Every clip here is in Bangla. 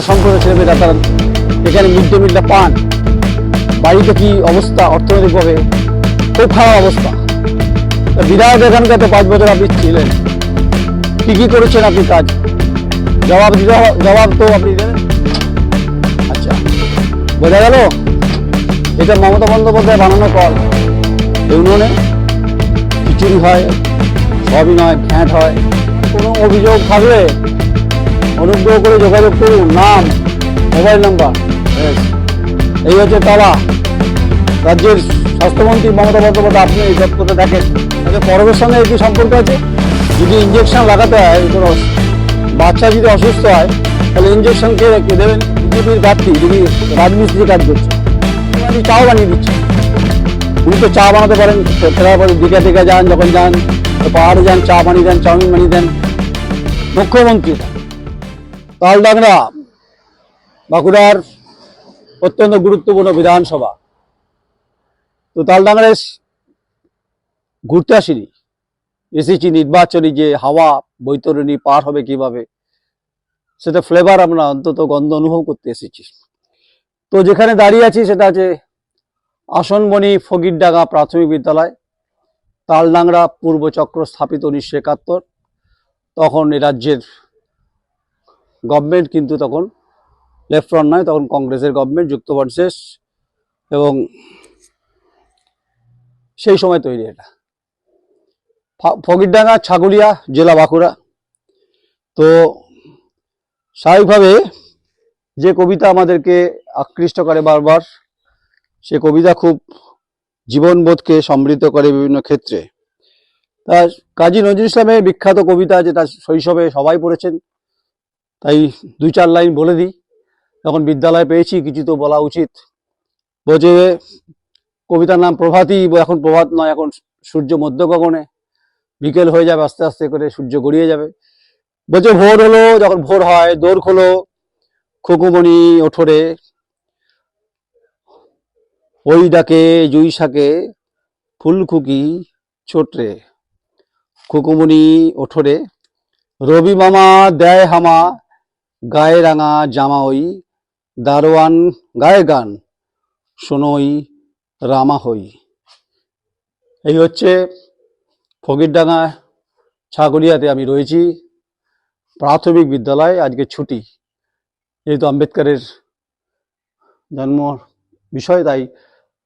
সম্প্রদায়ের ছেলেমেয়েরা তারা এখানে মিড ডে মিলটা পান। বাড়িতে কি অবস্থা অর্থনৈতিকভাবে, খুব খারাপ অবস্থা। বিধায়ক এখানকার তো 5 বছর আপনি ছিলেন, কি কি করেছেন আপনি কাজ? জবাব তো আপনি দেবেন। আচ্ছা, বোঝা গেল এটা মমতা বন্দ্যোপাধ্যায় বানানো কল। ইউনিয়নে খিচুড়ি হয়, সবই নয়, ঘ্যাঁট হয়। কোনো অভিযোগ থাকলে অনুগ্রহ করে যোগাযোগ করুন, নাম, মোবাইল নাম্বার। এই হচ্ছে তালা। রাজ্যের স্বাস্থ্যমন্ত্রী মমতা বন্দ্যোপাধ্যায়, আপনি এই দপ্তরটা দেখেন। তাহলে পরবের সঙ্গে কি সম্পর্ক আছে? যদি ইঞ্জেকশন লাগাতে হয়, কোনো বাচ্চা যদি অসুস্থ হয়, তাহলে ইঞ্জেকশন কে দেবেন? বিজেপির প্রার্থী যিনি রাজমিস্ত্রি কাজ করছে, উনি চাও বানিয়ে দিচ্ছে। উনি তো চা বানাতে পারেন, ফেরার পরে দিকে দিকে যান, যখন যান পাহাড়ে যান, চা বানিয়ে দেন, চাউমিন বানিয়ে দেন। মুখ্যমন্ত্রী তালডাংরা বাঁকুড়ার অত্যন্ত গুরুত্বপূর্ণ বিধানসভা। তো তালডাংরায় ঘুরতে আসিনি, এসেছি নির্বাচনী যে হাওয়া বৈতরণী পার হবে কিভাবে, সেটা ফ্লেভার আমরা অন্তত গন্ধ অনুভব করতে এসেছি। তো যেখানে দাঁড়িয়ে আছি সেটা আছে আসনবনি ফকিরডাঙ্গা প্রাথমিক বিদ্যালয়। তালডাংরা পূর্বচক্র স্থাপিত 1971। তখন এ রাজ্যের গভর্নমেন্ট কিন্তু তখন লেফট ফ্রন্ট নয়, তখন কংগ্রেসের গভর্নমেন্ট, যুক্তফ্রন্ট শেষ, এবং সেই সময় তৈরি এটা। ফকিরডাঙ্গা, ছাগুলিয়া, জেলা বাঁকুড়া। তো স্বাভাবিকভাবে যে কবিতা আমাদেরকে আকৃষ্ট করে বারবার, সে কবিতা খুব জীবনবোধকে সমৃদ্ধ করে বিভিন্ন ক্ষেত্রে। তা কাজী নজরুল ইসলামের বিখ্যাত কবিতা, যেটা শৈশবে সবাই পড়েছেন, তাই 2-4 লাইন বলে দিই। যখন বিদ্যালয়ে পেয়েছি কিছু তো বলা উচিত। বলছে, কবিতার নাম প্রভাতী। এখন প্রভাত নয়, এখন সূর্য মধ্য গগনে, বিকেল হয়ে যাবে আস্তে আস্তে করে, সূর্য গড়িয়ে যাবে। বলছে ভোর হলো, যখন ভোর হয় দোর খোলো, খুকুমণি ওঠরে, ওই ডাকে জুই শাকে ফুলখুকি ছোটরে, খুকুমণি ওঠরে, রবি মামা দেয় হামা, গায়ে রাঙা জামা, ওই দারোয়ান গায়ে গান, শোনোই রামা হই। এই হচ্ছে ফকিরডাঙ্গা ছাগলিয়াতে আমি রয়েছি, প্রাথমিক বিদ্যালয়। আজকে ছুটি, যেহেতু আম্বেদকরের জন্ম বিষয়, তাই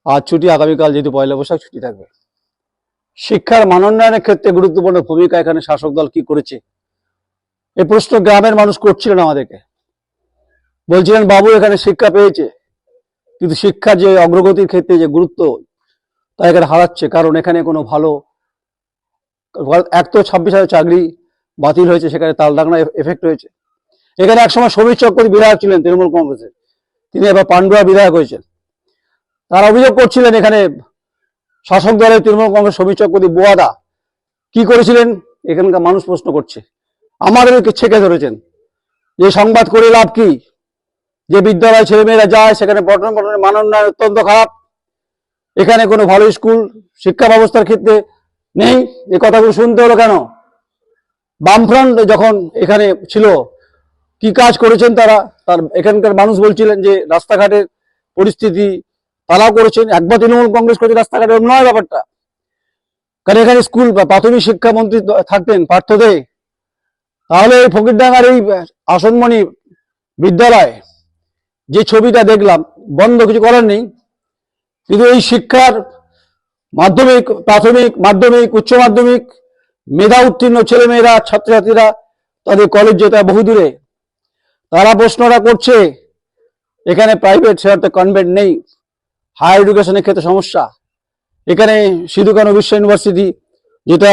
আজ ছুটি। আগামীকাল যেহেতু পয়লা বৈশাখ, ছুটি থাকবে। শিক্ষার মানোন্নয়নের ক্ষেত্রে গুরুত্বপূর্ণ ভূমিকা এখানে শাসক দল কি করেছে, এই প্রশ্ন গ্রামের মানুষ করছিলেন আমাদেরকে। বলছিলেন বাবু এখানে শিক্ষা পেয়েছে, কিন্তু শিক্ষার যে অগ্রগতির ক্ষেত্রে যে গুরুত্ব, তা এখানে হারাচ্ছে। কারণ এখানে কোনো ভালো, এক তো 26,000 চাকরি বাতিল হয়েছে, সেখানে তালডাংরা এফেক্ট হয়েছে। এখানে একসময় সমীর চক্রবর্তী বিধায়ক ছিলেন তৃণমূল কংগ্রেসের, তিনি এবার পান্ডুয়া বিধায়ক হয়েছেন। তারা অভিযোগ করছিলেন এখানে শাসক দলের তৃণমূল কংগ্রেস সমীর চক্রবর্তী বোয়াদা কি করেছিলেন। এখানকার মানুষ প্রশ্ন করছে, আমাদেরকে ছেঁকে ধরেছেন যে সংবাদ করে লাভ কি, যে বিদ্যালয় ছেলেমেয়েরা যায় সেখানে পঠন পাঠনের মান উন্নয়ন অত্যন্ত খারাপ, এখানে কোনো ভালো স্কুল শিক্ষা ব্যবস্থার ক্ষেত্রে নেই। এই কথাগুলো শুনতে হলো কেন? বামফ্রন্ট যখন এখানে ছিল, কি কাজ করেছেন তারা? তার এখানকার মানুষ বলছিলেন যে রাস্তাঘাটের পরিস্থিতি তারাও করেছেন। একবার তৃণমূল কংগ্রেস করেছে রাস্তাঘাটের উন্নয়ন ব্যাপারটা, কারণ এখানে স্কুল বা প্রাথমিক শিক্ষামন্ত্রী থাকতেন পার্থ দে। তাহলে এই ফকিরডাঙ্গার এই আসনমণি বিদ্যালয় যে ছবিটা দেখলাম, বন্ধ, কিছু করার নেই। কিন্তু এই শিক্ষার মাধ্যমিক, প্রাথমিক, মাধ্যমিক, উচ্চ মাধ্যমিক, মেধা উত্তীর্ণ ছেলেমেয়েরা, ছাত্রছাত্রীরা তাদের কলেজ যেতে বহু দূরে। তারা প্রশ্নটা করছে এখানে প্রাইভেট সেরাতে কনভেন্ট নেই, হায়ার এডুকেশনের ক্ষেত্রে সমস্যা। এখানে সিধু কানু বিশ্ব ইউনিভার্সিটি, যেটা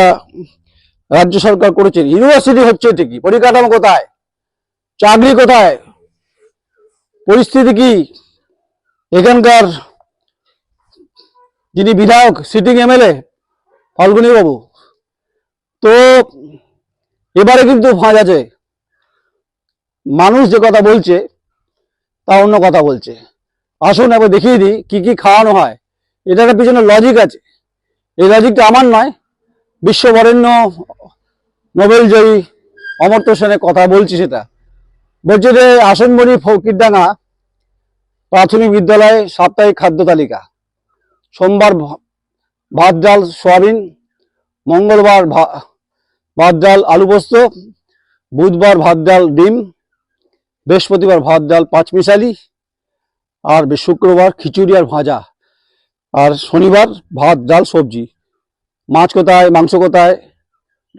রাজ্য সরকার করেছে, ইউনিভার্সিটি হচ্ছে ঠিকই, পরিকাঠামো কোথায়, চাকরি কোথায়, পরিস্থিতি কি? এখানকার যিনি বিধায়ক, সিটিং এমএলএ ফাল্গুনী বাবু, তো এবারে কিন্তু ফাঁস আছে। মানুষ যে কথা বলছে তা অন্য কথা বলছে। আসুন এবার দেখিয়ে দিই কি কি খাওয়ানো হয়। এটার পিছনে লজিক আছে। এই লজিকটা আমার নয়, বিশ্ববরেণ্য নোবেল জয়ী অমর্ত্য সেনের কথা বলছি। সেটা বলছে যে আসনমণি ফকিরডাঙ্গা প্রাথমিক বিদ্যালয়ে সাপ্তাহিক খাদ্য তালিকা। সোমবার ভাত ডাল সয়াবিন, মঙ্গলবার ভাত ডাল আলু পোস্ত, বুধবার ভাত ডাল ডিম, বৃহস্পতিবার ভাত ডাল পাঁচমিশালি, আর শুক্রবার খিচুড়ি আর ভাজা, আর শনিবার ভাত ডাল সবজি। মাছ কোথায়, মাংস কোথায়,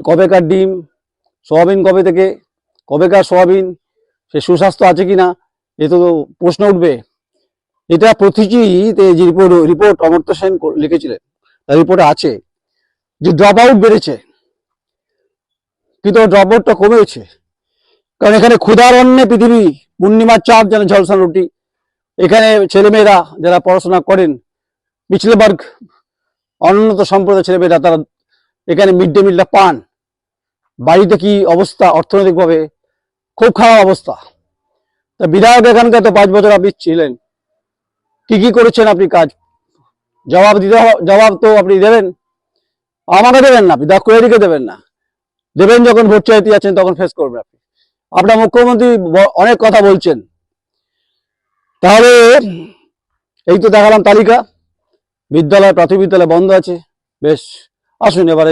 কবেকার ডিম, সোয়াবিন কবে থেকে, কবেকার সোয়াবিন, সে সুস্বাস্থ্য আছে কিনা, এ তো প্রশ্ন উঠবে। এটা প্রতিটিতে যে রিপোর্ট অমর্ত্য সেন লিখেছিলেন, তার রিপোর্টে আছে যে ড্রপ আউট বেড়েছে, কিন্তু ড্রপ আউটটা কমেছে। কারণ এখানে ক্ষুধার অন্নে পৃথিবী, পূর্ণিমার চাঁদ যেন ঝলসান রুটি। এখানে ছেলেমেয়েরা যারা পড়াশোনা করেন, পিছলে বর্গ, অনুন্নত সম্প্রদায়ের ছেলেমেয়েরা, তারা এখানে মিড ডে মিলটা পান। বাড়িতে কি অবস্থা অর্থনৈতিকভাবে, খুব খারাপ অবস্থা। তা বিধায়ক এখানকার তো 5 বছর আপনি ছিলেন, কি কি করেছেন আপনি কাজ, জবাব তো আপনি দেবেন, আমাকে দেবেন না, বিধায়ক কোয়েরিকে দেবেন না, দেবেন যখন ভোট চাইতে যাচ্ছেন তখন ফেস করবেন আপনি। আপনার মুখ্যমন্ত্রী অনেক কথা বলছেন। তাহলে এই তো দেখালাম তালিকা, বিদ্যালয়, প্রাথমিক বিদ্যালয় বন্ধ আছে। বেশ, আসুন এবারে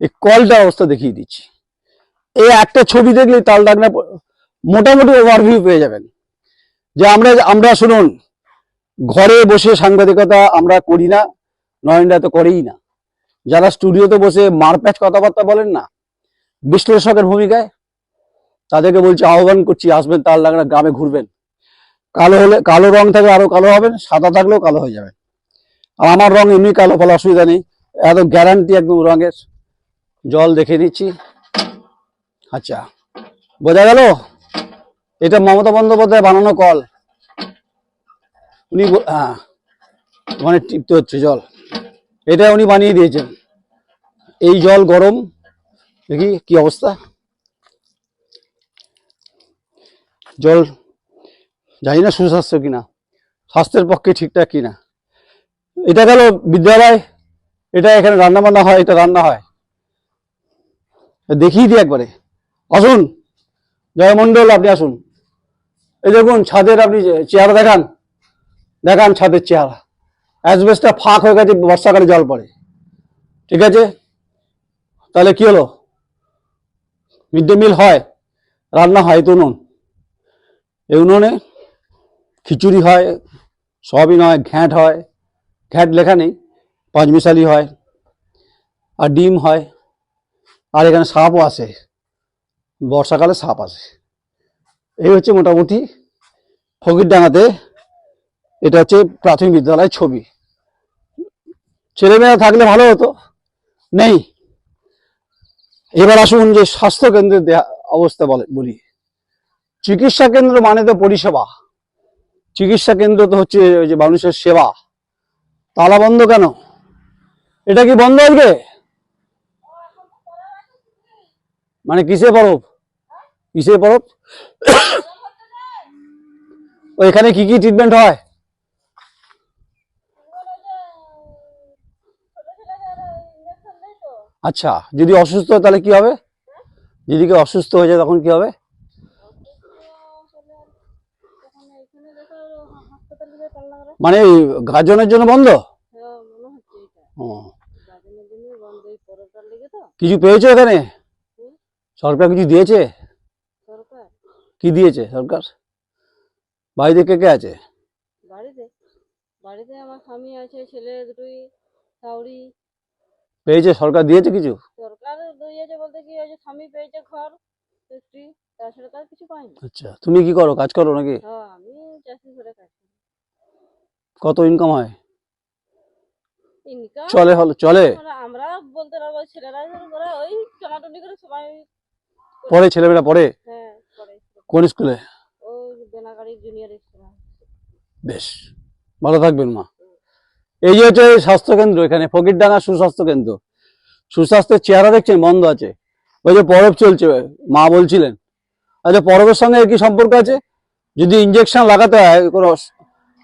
এই কলটার অবস্থা দেখিয়ে দিচ্ছি। এই একটা ছবি দেখলে তালডাংরা মোটামুটি ওভারভিউ পেয়ে যাবেন। যে আমরা শুনুন, ঘরে বসে সাংবাদিকতা আমরা করি না, নয়নরা তো করেই না। যারা স্টুডিওতে বসে মারপ্যাচ কথাবার্তা বলেন না বিশ্লেষকের ভূমিকায়, তাদেরকে বলছি, আহ্বান করছি, আসবেন তালডাংরা গ্রামে ঘুরবেন। কালো হলে, কালো রং থাকলে আরো কালো হবেন, সাদা থাকলেও কালো হয়ে যাবেন। আর আমার রং এমনি কালো, ফলে অসুবিধা নেই, এত গ্যারান্টি একদম রঙের। জল দেখে দিচ্ছি। আচ্ছা, বোঝা গেল? এটা মমতা বন্দ্যোপাধ্যায় বানানো কল। উনি হ্যাঁ, ওখানে টিপতে হচ্ছে জল, এটা উনি বানিয়ে দিয়েছেন। এই জল গরম, দেখি কি অবস্থা। জল জানি না সুস্বাস্থ্য কিনা, স্বাস্থ্যের পক্ষে ঠিকঠাক কিনা। এটা গেল বিদ্যালয়, এটা এখানে রান্না বান্না হয়, এটা রান্না হয়, দেখিয়ে দিই একবারে। আসুন জয়মন্ডল, আপনি আসুন। এই দেখুন ছাদের, আপনি চেহারা দেখান, দেখান ছাদের চেহারা। অ্যাসবেস্টটা ফাঁক হয়ে গেছে, বর্ষাকালে জল পড়ে। ঠিক আছে, তাহলে কি হলো? মিড ডে মিল হয়, রান্না হয়, তো উনুন, এই উনুনে খিচুড়ি হয়, সয়াবিন হয়, ঘ্যাঁট হয়, ঘ্যাঁট লেখা নেই, পাঁচমিশালি হয়, আর ডিম হয়। আর এখানে সাপও আসে, বর্ষাকালে সাপ আসে। এই হচ্ছে মোটামুটি ফকিরডাঙ্গাতে, এটা হচ্ছে প্রাথমিক বিদ্যালয়ের ছবি। ছেলেমেয়েরা থাকলে ভালো হতো, নেই। এবার আসুন যে স্বাস্থ্য কেন্দ্রের অবস্থা বলি। চিকিৎসা কেন্দ্র মানে তো পরিষেবা, চিকিৎসা কেন্দ্র তো হচ্ছে ওই যে মানুষের সেবা। তালা বন্ধ কেন? এটা কি বন্ধ আজকে? মানে কিসের পরব, কিসের পরব? এখানে কি কি ট্রিটমেন্ট হয়? আচ্ছা, যদি অসুস্থ হয় তাহলে কি হবে? যদি কেউ অসুস্থ হয়ে যায় তখন কি হবে? মানে গাজনের জন্য বন্ধ? কিছু পেয়েছো এখানে? সরকার কিছু দিয়েছে? কি দিয়েছে সরকার? বাড়িতে কে কে আছে? বাড়িতে আমার স্বামী আছে, ছেলে দুটোই শাওরি। পেয়েছে, সরকার দিয়েছে কিছু? সরকার দিয়েছে বলতে কি, ওই যে স্বামী পেয়েছে ঘর, স্ত্রী, তাছাড়া তার কিছু পাইনি। আচ্ছা, তুমি কি করো, কাজ করো নাকি? হ্যাঁ, আমি চাকরি করে কাজ করি। কত ইনকাম হয়? ইনকাম চলে, হলো চলে? আমরা বলতে পারবো, ছেলেরা করে ওই টানাটুনি করে সবাই পড়ে, ছেলেমেয়েরা পড়ে? হ্যাঁ পড়ে। কোন স্কুলে? ওই বেনাগাড়ি জুনিয়র স্কুল। বেশ, ভালো থাকবেন মা। এই যে হচ্ছে স্বাস্থ্যকেন্দ্র, এখানে ফকিরডাঙ্গা সুস্বাস্থ্য কেন্দ্র। সুস্বাস্থ্যের চেহারা দেখছেন, বন্ধ আছে। ওই যে পরব চলছে, মা বলছিলেন। আচ্ছা, পরবের সঙ্গে কি সম্পর্ক আছে? যদি ইঞ্জেকশন লাগাতে হয়, কোনো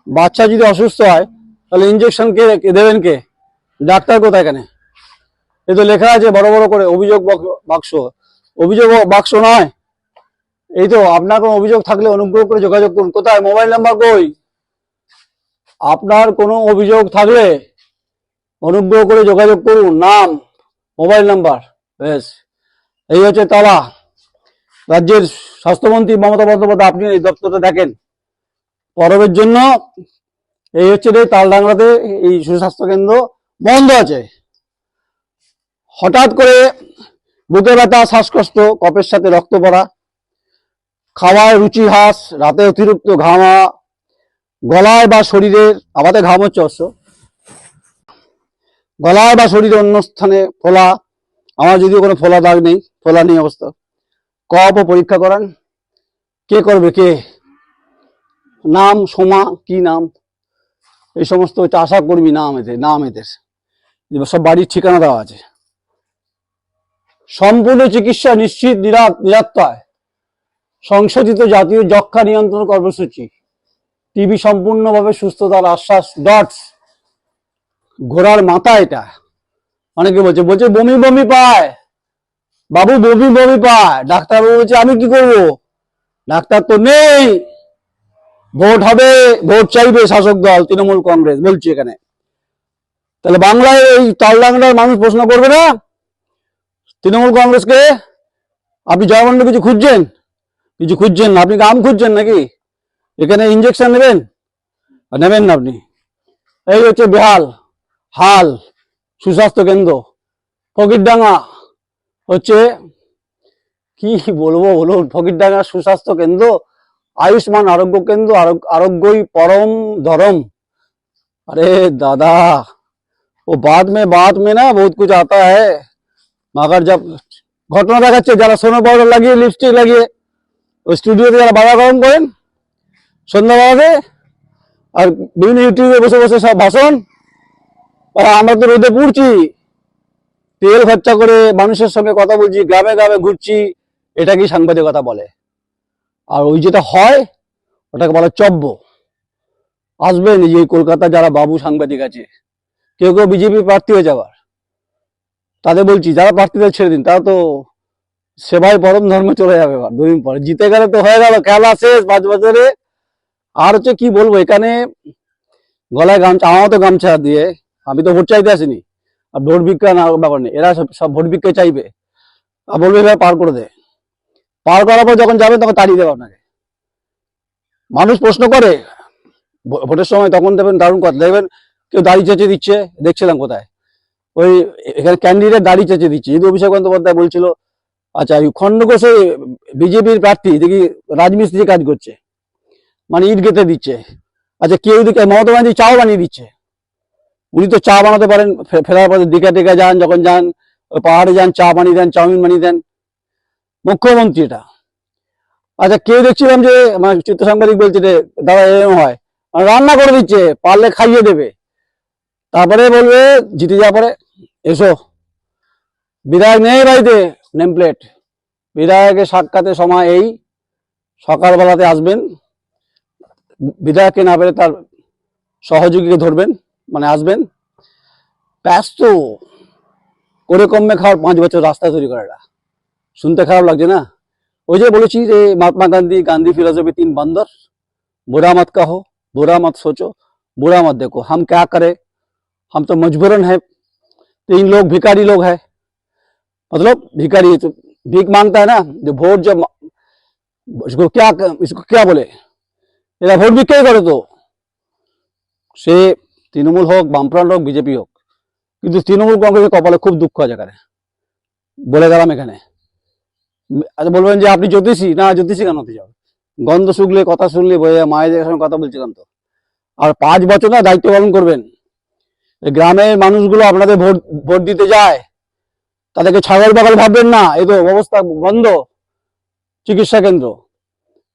বাচ্চা যদি অসুস্থ হয়, তাহলে ইঞ্জেকশন কে দেবেন? কে? ডাক্তার কোথায় এখানে? এ তো লেখা আছে বড় বড় করে, অভিযোগ বাক্স। অভিযোগ বাক্স নয়, এই তো, আপনার কোনো অভিযোগ থাকলে অনুগ্রহ করে যোগাযোগ করুন। কোথায় মোবাইল নাম্বার কই? আপনার কোনো অভিযোগ থাকলে অনুগ্রহ করে যোগাযোগ করুন, নাম, মোবাইল নাম্বার। বেশ, এই হচ্ছে তালা। রাজ্যের স্বাস্থ্যমন্ত্রী মমতা বন্দ্যোপাধ্যায়, আপনি এই দপ্তরটা দেখেন পরবের জন্য। এই হচ্ছে রে, তালডাংরাতে এই সুস্বাস্থ্য কেন্দ্র বন্ধ আছে। হঠাৎ করে বুকে ব্যথা, শ্বাসকষ্ট, কফের সাথে রক্ত পড়া, খাওয়ায় রুচি হ্রাস, রাতে অতিরিক্ত ঘামা, গলায় বা শরীরের, আমাদের ঘাম হচ্ছে অবশ্য, গলায় বা শরীরের অন্য স্থানে ফোলা, আমার যদিও কোনো ফোলা দাগ নেই, ফোলা নেই অবস্থা। কফ ও পরীক্ষা করান। কে করবে? কে? নাম সোমা, কি নাম? এই সমস্ত হচ্ছে আশা কর্মী নাম, এদের সব বাড়ির ঠিকানা দেওয়া আছে। সম্পূর্ণ চিকিৎসা নিশ্চিত, নিরাপত্তায় সংশোধিত জাতীয় যক্ষ্মা নিয়ন্ত্রণ কর্মসূচি। টিবি সম্পূর্ণভাবে সুস্থতার আশ্বাস। ডটস, ঘোড়ার মাথা এটা। অনেকে বলছে বমি বমি পায় বাবু, বমি বমি পায়। ডাক্তারবাবু বলছে আমি কি করব? ডাক্তার তো নেই। ভোট হবে, ভোট চাইবে শাসক দল তৃণমূল কংগ্রেস, বলছি এখানে। তাহলে বাংলায় এই তালডাংরার মানুষ প্রশ্ন করবে না তৃণমূল কংগ্রেসকে? আপনি জয়মন্ডল কিছু খুঁজছেন? কিছু খুঁজছেন না, আপনি আম খুঁজছেন নাকি? এখানে ইঞ্জেকশন নেবেন? নেবেন না আপনি। এই হচ্ছে বেহাল হাল সুস্বাস্থ্য কেন্দ্র। ফকিরডাঙ্গা হচ্ছে, কি বলবো বলুন, ফকিরডাঙ্গা সুস্বাস্থ্য কেন্দ্র, আয়ুষ্মান আরোগ্য কেন্দ্র, আরোগ্যই পরম ধরম। अरे दादा, वो बाद में ना बहुत कुछ आता है, मगर जब ঘটনা দেখাচ্ছে যারা সোনো পাউডার লাগিয়ে, লিপস্টিক লাগিয়ে ওই স্টুডিওতে যারা বাধা গরম করেন সন্ধ্যাবেলাতে, আর বিভিন্ন ইউটিউবে বসে বসে সব ভাষণ, আর আমরা তো রোদে পুড়ছি, তেল খরচা করে মানুষের সঙ্গে কথা বলছি, গ্রামে গ্রামে ঘুরছি, এটাকেই সাংবাদিকতা বলে। আর ওই যেটা হয় ওটাকে বলে চব্য। আসবেন এই যে কলকাতা যারা বাবু সাংবাদিক আছে, কেউ কেউ বিজেপি প্রার্থী হয়ে যাবার, তাদের বলছি যারা প্রার্থীদের ছেড়ে দিন, তারা তো সেবাই পরম ধর্মে চলে যাবে। দুদিন পরে জিতে গেলে তো হয়ে গেল, খেলা শেষ 5 বছরে। আর হচ্ছে কি বলবো, এখানে গলায় গামছা, আমার তো গামছা দিয়ে, আমি তো ভোট চাইতে আসিনি। আর ভোট ভিক্ষা না ব্যাপার নেই, এরা সব ভোট ভিক্ষা চাইবে আর বলবে এবার পার করে দে। পার করার পর যখন যাবেন তখন তাড়িয়ে দেবে আপনাকে। মানুষ প্রশ্ন করে ভোটের সময়, তখন দেবেন দারুণ কথা, দেখবেন কেউ দাড়ি চেঁচে দিচ্ছে, দেখছিলাম কোথায়, ওই এখানে ক্যান্ডিডেট দাড়ি চেঁচে দিচ্ছে। যদি অভিষেক বন্দ্যোপাধ্যায় বলছিল, আচ্ছা খন্ডঘোষে বিজেপির প্রার্থী দেখি রাজমিস্ত্রি কাজ করছে, মানে ইট গেঁথে দিচ্ছে। আচ্ছা কেউ দিকে মমতা ব্যানার্জি চাও বানিয়ে দিচ্ছে। উনি তো চা বানাতে পারেন, ফেরার পথে দিকে টিকা যান, যখন যান ওই পাহাড়ে যান, চা বানিয়ে দেন, চাউমিন বানিয়ে দেন, মুখ্যমন্ত্রী এটা। আচ্ছা কেউ দেখছিলাম যে আমার চিত্র সাংবাদিক বলছে যে দাদা এরকম হয়, রান্না করে দিচ্ছে, পারলে খাইয়ে দেবে, তারপরে বলবে জিতে যাওয়ার পরে এসো। বিধায়ক নেই বাড়িতে, নেম প্লেট। বিধায়কের সাক্ষাতের সময় এই সকালবেলাতে আসবেন, বিধায়ককে না পেলে তার সহযোগীকে ধরবেন, মানে আসবেন, ব্যস্ত করে কমে খাওয়ার 5 বছর রাস্তা তৈরি করাটা শুনতে খারাপ লাগছে না? ওই যে বলেছি যে महात्मा गांधी फिलोसफी 3 बंदर, बुरा मत कहो, बुरा मत सोचो, बुरा मत देखो, हम क्या करें, हम तो मजबूरन है। 3 लोग भिखारी लोग है, मतलब भिखारी तो भीख मांगता है ना, जो वोट जब इसको क्या बोले, এরা ভোট ভিক্ষাই করে। তো সে তৃণমূল হোক, বামফ্রন্ট হোক, বিজেপি হোক, কিন্তু তৃণমূল কংগ্রেসের কপালে খুব দুঃখ আছে এখানে, বলে গেলাম এখানে। আচ্ছা বলবেন যে আপনি জ্যোতিষী, না জ্যোতিষী কেন হতে যাও, গন্ধ শুকলে কথা শুনলে বোঝা, মায়েদের সঙ্গে কথা বলছিলাম তো। আর 5 বছর না দায়িত্ব পালন করবেন। গ্রামের মানুষগুলো আপনাদের ভোট দিতে যায়, তাদেরকে ছাগল পাগল ভাববেন না। এই তো অবস্থা বন্ধ চিকিৎসা কেন্দ্র,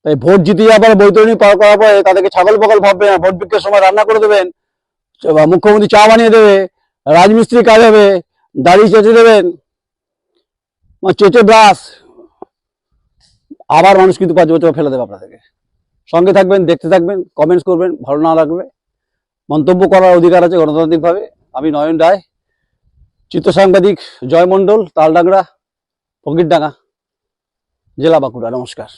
তাই ভোট জিতে যাওয়ার পরে, বৈতরণী পার করার পরে তাদেরকে ছাগল পাগল ভাববেন না। ভোট ভিক্ষার সময় রান্না করে দেবেন, মুখ্যমন্ত্রী চা বানিয়ে দেবে, রাজমিস্ত্রি কাজ হবে, দাড়ি চেঁচে দেবেন, চেঁচে ব্রাশ, আবার মানুষ কিন্তু 5 বছর ফেলে দেবে আপনাদেরকে। সঙ্গে থাকবেন, দেখতে থাকবেন, কমেন্টস করবেন, ভালো না লাগবে মন্তব্য করার অধিকার আছে গণতান্ত্রিকভাবে। আমি নয়ন রায়, চিত্র সাংবাদিক, জয়মন্ডল, তালডাংরা, ফকিরডাঙ্গা, জেলা বাঁকুড়া। নমস্কার।